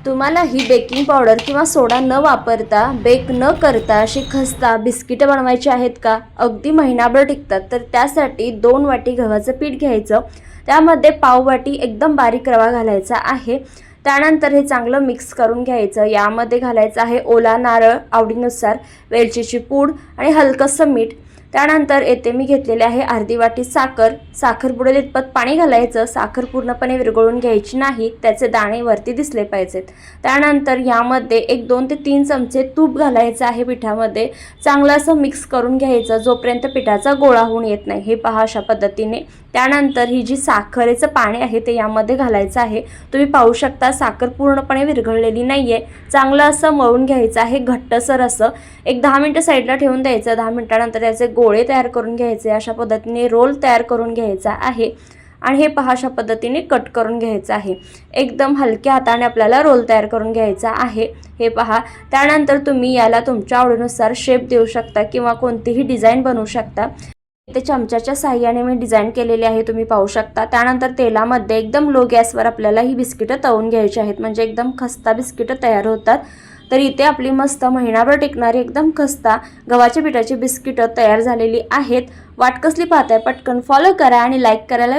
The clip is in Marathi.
तुम्हाला ही बेकिंग पावडर किंवा सोडा न वापरता बेक न करता अशी खस्ता बिस्किटं बनवायची आहेत का? अगदी महिनाभर टिकतात. तर त्यासाठी 2 वाटी गव्हाचं पीठ घ्यायचं. त्यामध्ये पाव वाटी एकदम बारीक रवा घालायचा आहे. त्यानंतर हे चांगलं मिक्स करून घ्यायचं. यामध्ये घालायचं आहे ओला नारळ आवडीनुसार, वेलचीची पूड आणि हलकंसं मीठ. त्यानंतर येथे मी घेतलेले आहे अर्धी वाटी साखर. साखर बुडेल इतपत पाणी घालायचं. साखर पूर्णपणे विरघळून घ्यायची नाही, त्याचे दाणे वरती दिसले पाहिजेत. त्यानंतर यामध्ये 1-2 ते 3 चमचे तूप घालायचं आहे पिठामध्ये. चांगलं असं मिक्स करून घ्यायचं जोपर्यंत पिठाचा गोळा होऊन येत नाही. हे पहा अशा पद्धतीने. त्यानंतर ही जी साखरेचं पाणी आहे ते यामध्ये घालायचं आहे. तुम्ही पाहू शकता साखर पूर्णपणे विरघळलेली नाही आहे. चांगलं असं मळून घ्यायचं आहे घट्टसर असं. एक 10 मिनिटं साईडला ठेवून द्यायचं. 10 मिनिटानंतर त्याचे गोळे तयार करून घ्यायचे. अशा पद्धतीने रोल तयार करून घ्यायचा आहे आणि हे पहा अशा पद्धतीने कट करून घ्यायचं आहे. एकदम हलक्या हाताने आपल्याला रोल तयार करून घ्यायचा आहे. हे पहा. त्यानंतर तुम्ही याला तुमच्या आवडीनुसार शेप देऊ शकता किंवा कोणतीही डिझाईन बनवू शकता. इथे चमच्याच्या साहाय्याने मी डिझाईन केलेली आहे, तुम्ही पाहू शकता. त्यानंतर तेलामध्ये एकदम लो गॅसवर आपल्याला ही बिस्किटं तळून घ्यायची आहेत, म्हणजे एकदम खस्ता बिस्किटं तयार होतात. तर इथे आपली मस्त महिनाभर टिकणारी एकदम खस्ता गव्हाच्या पिठाची बिस्किटं तयार झालेली आहेत. वाट कसली पाहताय? पटकन फॉलो करा आणि लाईक करायला